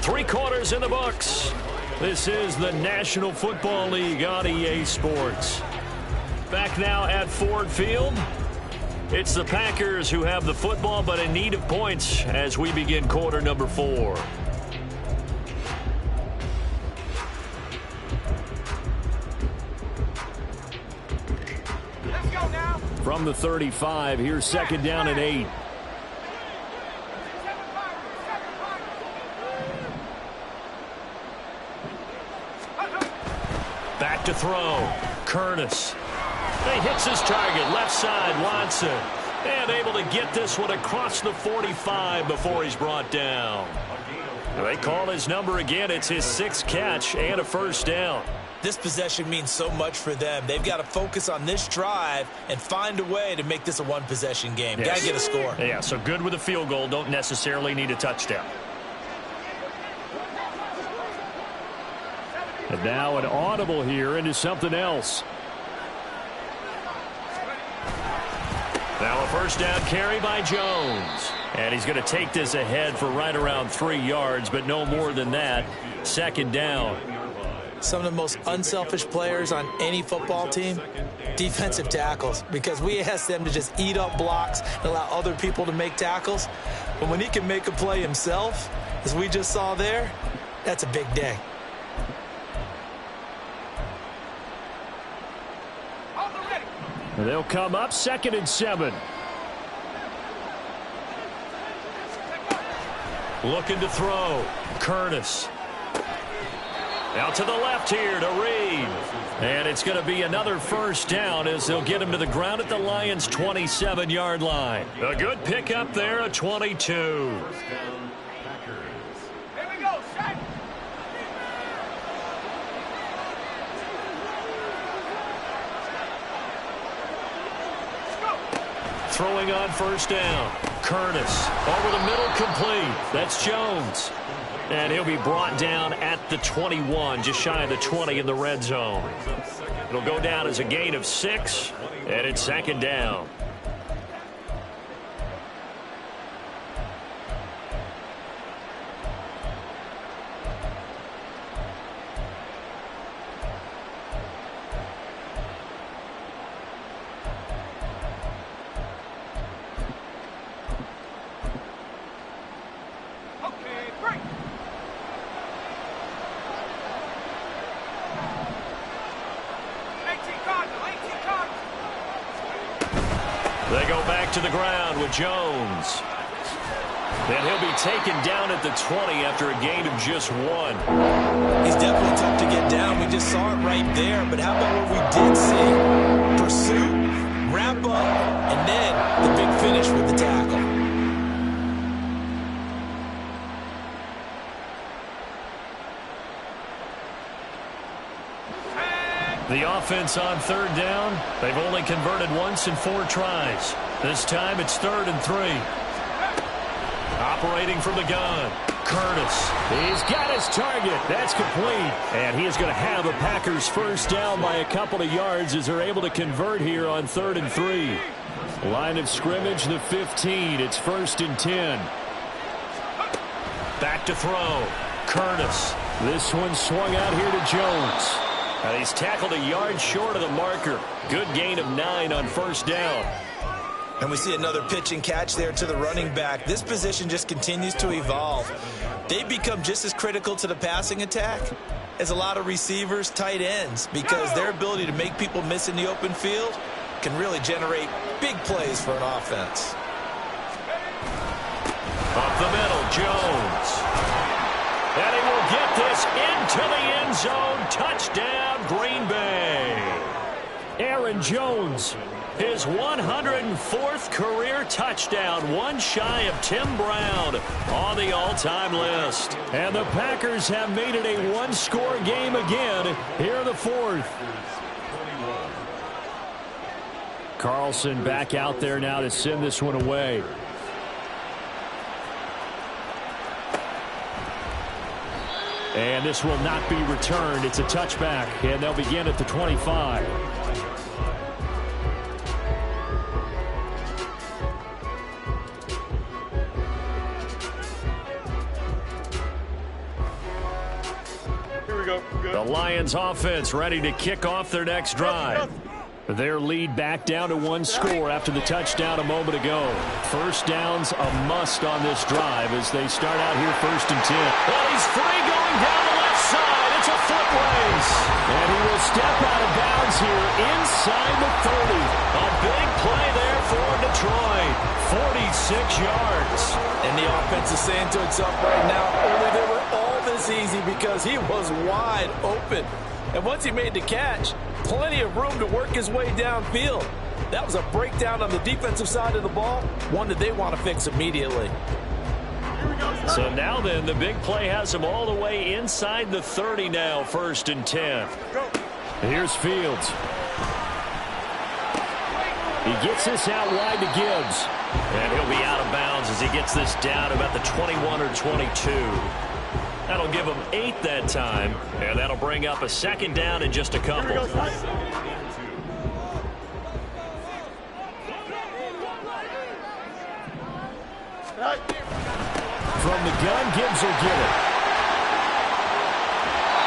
3 quarters in the books. This is the National Football League on EA Sports. Back now at Ford Field. It's the Packers who have the football, but in need of points as we begin quarter number 4. From the 35, here's 2nd down and 8. Back to throw. Curtis. He hits his target. Left side, Watson. And able to get this one across the 45 before he's brought down. They call his number again. It's his 6th catch and a first down. This possession means so much for them. They've got to focus on this drive and find a way to make this a 1-possession game. Yes. Got to get a score. Yeah, so good with a field goal. Don't necessarily need a touchdown. And now an audible here into something else. Now a first down carry by Jones. And he's going to take this ahead for right around 3 yards, but no more than that. 2nd down. Some of the most unselfish players on any football team, defensive tackles, because we ask them to just eat up blocks and allow other people to make tackles. But when he can make a play himself, as we just saw there, that's a big day. They'll come up 2nd and 7. Looking to throw. Curtis. Out to the left here to Reed. And it's going to be another first down as they'll get him to the ground at the Lions' 27-yard line. A good pickup there, a 22. Here we go, Shaq. Throwing on first down. Curtis over the middle, complete. That's Jones. And he'll be brought down at the 21, just shy of the 20 in the red zone. It'll go down as a gain of 6, and it's 2nd down. They go back to the ground with Jones. And he'll be taken down at the 20 after a gain of just 1. He's definitely tough to get down. We just saw it right there. But how about what we did see? Pursuit, wrap up, and then the big finish with the tackle. The offense on 3rd down, they've only converted once in 4 tries. This time it's 3rd and 3. Operating from the gun, Curtis. He's got his target. That's complete. And he is going to have the Packers first down by a couple of yards as they're able to convert here on 3rd and 3. Line of scrimmage, the 15. It's 1st and 10. Back to throw. Curtis. This one swung out here to Jones. And he's tackled a yard short of the marker. Good gain of 9 on first down. And we see another pitch and catch there to the running back. This position just continues to evolve. They become just as critical to the passing attack as a lot of receivers, tight ends, because their ability to make people miss in the open field can really generate big plays for an offense. Up the middle, Jones. And he will get this into the end zone. Touchdown, Green Bay. Aaron Jones, his 104th career touchdown, one shy of Tim Brown on the all-time list. and the Packers have made it a one-score game again here in the fourth. Carlson back out there now to send this one away. And this will not be returned. It's a touchback, and they'll begin at the 25. Here we go. Good. The Lions offense ready to kick off their next drive. Their lead back down to one score after the touchdown a moment ago. First down's a must on this drive as they start out here 1st and 10. Well, he's free going down the left side. It's a foot race. And he will step out of bounds here inside the 30. A big play there for Detroit. 46 yards. And the offense is saying to itself right now, only they were all this easy because he was wide open. And once he made the catch, plenty of room to work his way downfield. That was a breakdown on the defensive side of the ball, one that they want to fix immediately. So now then, the big play has him all the way inside the 30 now, 1st and 10. Here's Fields. He gets this out wide to Gibbs. And he'll be out of bounds as he gets this down about the 21 or 22. That'll give him 8 that time, and that'll bring up a 2nd down in just a couple. From the gun, Gibbs will get it.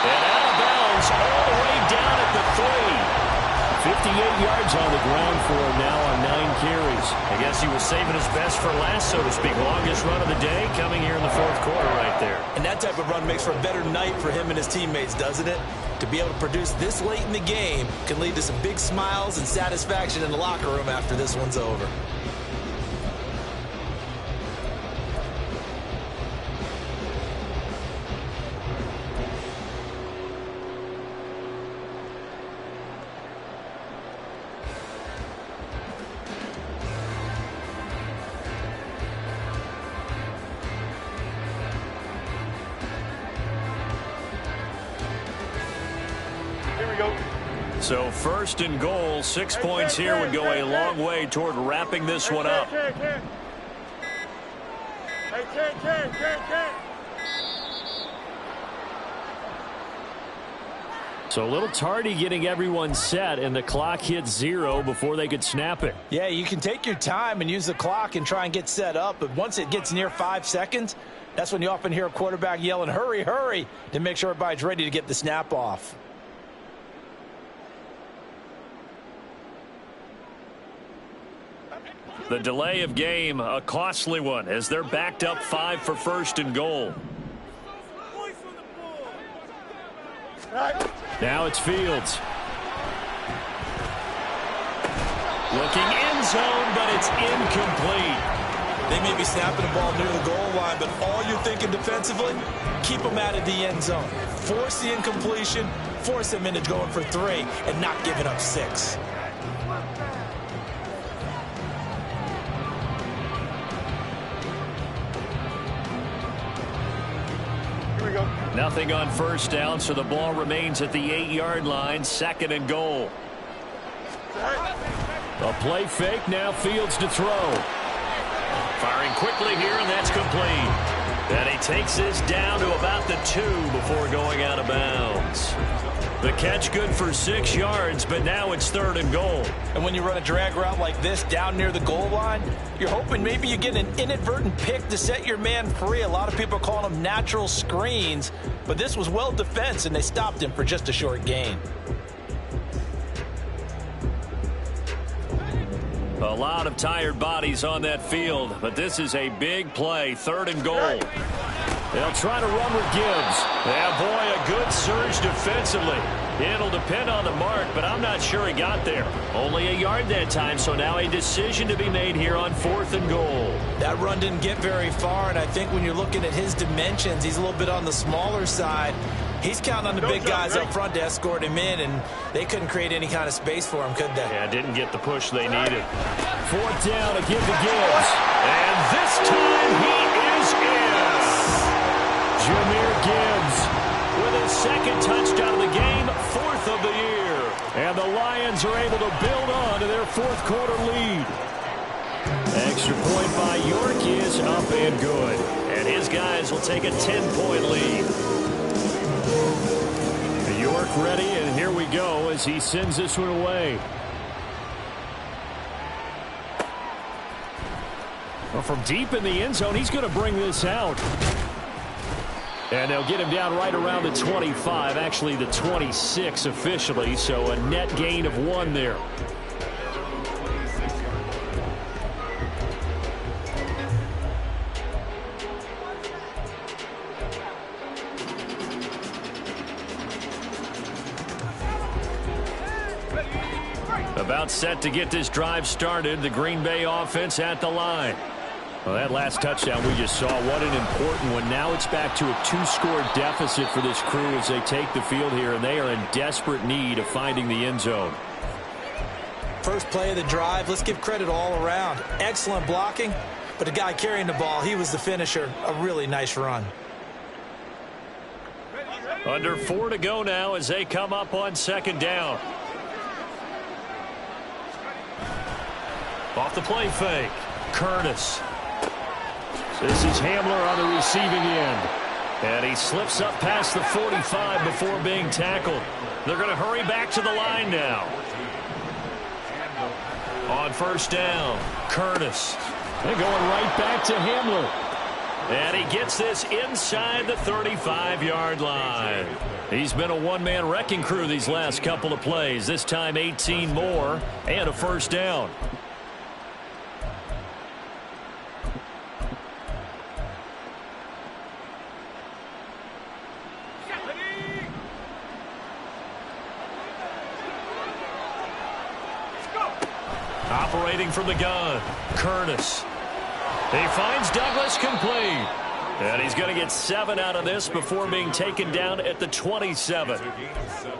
And out of bounds all the way down at the 3. 58 yards on the ground for him now on 9 carries. I guess he was saving his best for last, so to speak. Longest run of the day coming here in the 4th quarter right there. And that type of run makes for a better night for him and his teammates, doesn't it? To be able to produce this late in the game can lead to some big smiles and satisfaction in the locker room after this one's over. So 1st and goal, 6 points here would go a long way toward wrapping this one up. So a little tardy getting everyone set, and the clock hit 0 before they could snap it. Yeah, you can take your time and use the clock and try and get set up, but once it gets near 5 seconds, that's when you often hear a quarterback yelling, hurry, hurry, to make sure everybody's ready to get the snap off. The delay of game, a costly one, as they're backed up 5 for 1st and goal. Now it's Fields. Looking end zone, but it's incomplete. They may be snapping the ball near the goal line, but all you're thinking defensively, keep them out of the end zone. Force the incompletion, force them into going for 3, and not giving up 6. Nothing on 1st down, so the ball remains at the 8-yard line, 2nd and goal. A play fake, now Fields to throw. Firing quickly here, and that's complete. And he takes this down to about the 2 before going out of bounds. The catch good for 6 yards, but now it's 3rd and goal. And when you run a drag route like this down near the goal line, you're hoping maybe you get an inadvertent pick to set your man free. A lot of people call them natural screens, but this was well defense, and they stopped him for just a short gain. A lot of tired bodies on that field, but this is a big play, 3rd and goal. They'll try to run with Gibbs. Yeah, boy, a good surge defensively. It'll depend on the mark, but I'm not sure he got there. Only a yard that time, so now a decision to be made here on 4th and goal. That run didn't get very far, and I think when you're looking at his dimensions, he's a little bit on the smaller side. He's counting on the big guys up front to escort him in, and they couldn't create any kind of space for him, could they? Yeah, didn't get the push they needed. 4th down to give to Gibbs. And this time he is in. Jahmyr Gibbs with his 2nd touchdown of the game, 4th of the year. And the Lions are able to build on to their 4th quarter lead. Extra point by York is up and good. And his guys will take a 10-point lead. York ready, and here we go as he sends this one away. Well, from deep in the end zone, he's going to bring this out. And they'll get him down right around the 25, actually the 26 officially, so a net gain of 1 there. About set to get this drive started, the Green Bay offense at the line. Well, that last touchdown we just saw, what an important one. Now it's back to a 2-score deficit for this crew as they take the field here, and they are in desperate need of finding the end zone. First play of the drive, let's give credit all around. Excellent blocking, but the guy carrying the ball, he was the finisher. A really nice run. Under 4 to go now as they come up on 2nd down. Off the play fake, Curtis. This is Hamler on the receiving end. And he slips up past the 45 before being tackled. They're going to hurry back to the line now. On 1st down, Curtis. They're going right back to Hamler. And he gets this inside the 35-yard line. He's been a one-man wrecking crew these last couple of plays. This time 18 more and a 1st down. Operating from the gun, Curtis. He finds Douglas complete. And he's going to get 7 out of this before being taken down at the 27. It's a gain of 7.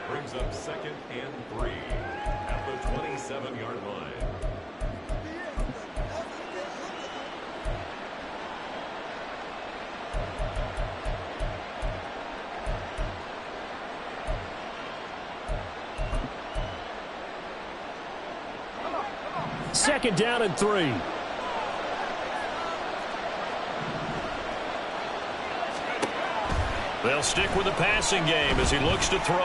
Brings up 2nd and 3 at the 27-yard line. Second down and 3. They'll stick with the passing game as he looks to throw.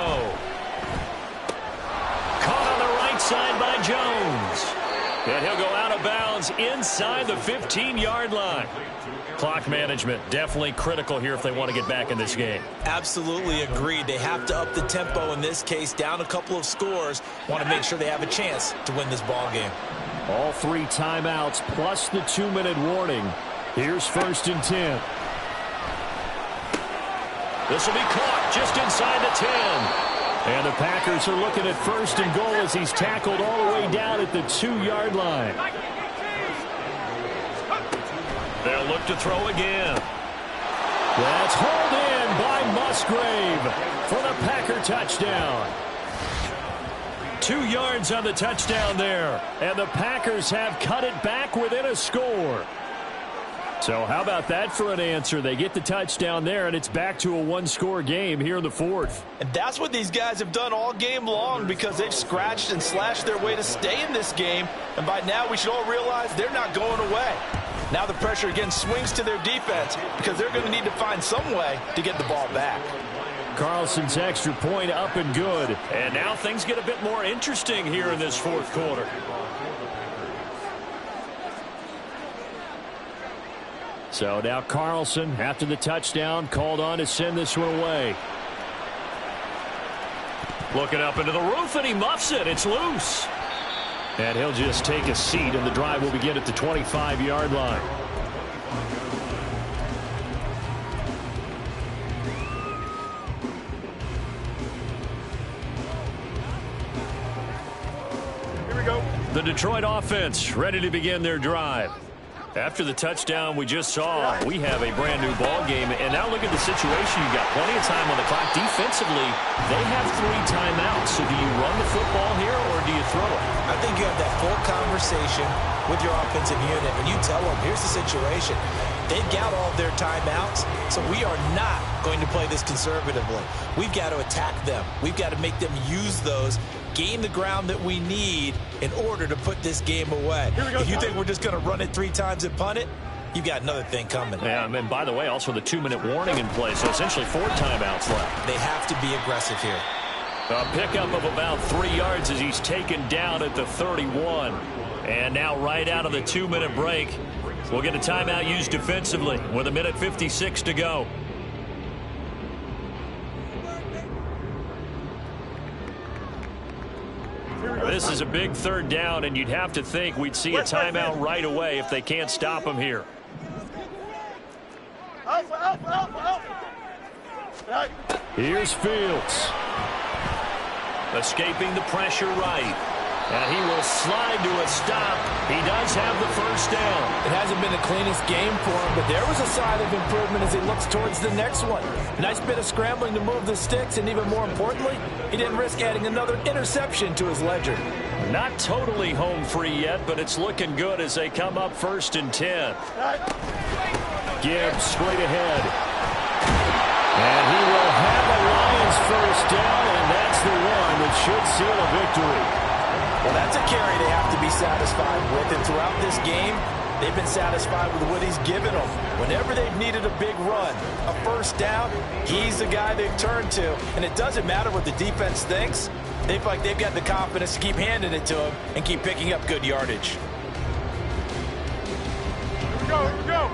Caught on the right side by Jones. And he'll go out of bounds inside the 15-yard line. Clock management definitely critical here if they want to get back in this game. Absolutely agreed. They have to up the tempo in this case, down a couple of scores. Want to make sure they have a chance to win this ball game. All 3 timeouts plus the 2-minute warning. Here's 1st and 10. This will be caught just inside the 10. And the Packers are looking at 1st and goal as he's tackled all the way down at the 2-yard line. They'll look to throw again. That's hauled in by Musgrave for the Packer touchdown. 2 yards on the touchdown there. And the Packers have cut it back within a score. So how about that for an answer? They get the touchdown there, and it's back to a 1-score game here in the 4th. And that's what these guys have done all game long because they've scratched and slashed their way to stay in this game. And by now we should all realize they're not going away. Now the pressure again swings to their defense because they're going to need to find some way to get the ball back. Carlson's extra point up and good. And now things get a bit more interesting here in this 4th quarter. So now Carlson, after the touchdown, called on to send this one away. Looking up into the roof, and he muffs it. It's loose. And he'll just take a seat, and the drive will begin at the 25-yard line. The Detroit offense ready to begin their drive. After the touchdown we just saw, we have a brand new ball game. And now look at the situation. You've got plenty of time on the clock. Defensively, they have 3 timeouts. So do you run the football here or do you throw it? I think you have that full conversation with your offensive unit, and you tell them, here's the situation. They've got all of their timeouts, so we are not going to play this conservatively. We've got to attack them. We've got to make them use those, gain the ground that we need in order to put this game away. If you think we're just going to run it 3 times and punt it, you've got another thing coming. Yeah, and by the way, also the 2-minute warning in play, so essentially 4 timeouts left. They have to be aggressive here. A pickup of about 3 yards as he's taken down at the 31. And now right out of the 2-minute break, we'll get a timeout used defensively with 1:56 to go. This is a big 3rd down, and you'd have to think we'd see a timeout right away if they can't stop him here. Here's Fields. Escaping the pressure right. And he will slide to a stop. He does have the 1st down. It hasn't been the cleanest game for him, but there was a sign of improvement as he looks towards the next one. Nice bit of scrambling to move the sticks, and even more importantly, he didn't risk adding another interception to his ledger. Not totally home free yet, but it's looking good as they come up 1st and 10. Gibbs straight ahead. And he will have a Lions 1st down, and that's the one that should seal a victory. Well, that's a carry they have to be satisfied with, and throughout this game, they've been satisfied with what he's given them. Whenever they've needed a big run, a 1st down, he's the guy they've turned to, and it doesn't matter what the defense thinks. They feel like they've got the confidence to keep handing it to him and keep picking up good yardage. Here we go, here we go.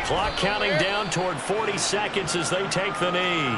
Clock counting down toward 40 seconds as they take the knee.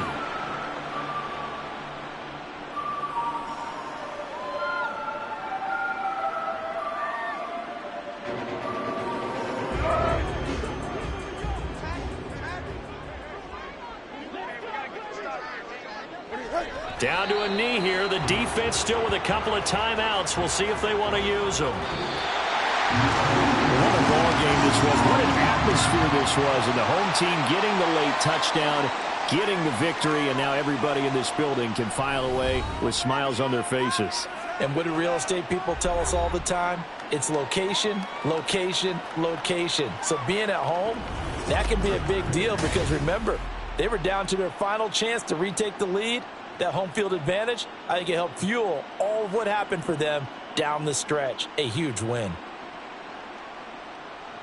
Down to a knee here. The defense still with a couple of timeouts. We'll see if they want to use them. What a ball game this was. What an atmosphere this was. And the home team getting the late touchdown, getting the victory, and now everybody in this building can file away with smiles on their faces. And what do real estate people tell us all the time? It's location, location, location. So being at home, that can be a big deal because remember, they were down to their final chance to retake the lead. That home field advantage, I think it helped fuel all of what happened for them down the stretch. A huge win.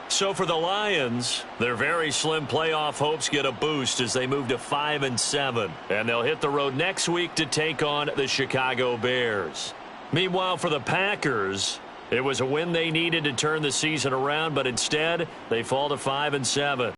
So for the Lions, their very slim playoff hopes get a boost as they move to 5-7. And they'll hit the road next week to take on the Chicago Bears. Meanwhile, for the Packers, it was a win they needed to turn the season around, but instead they fall to 5-7.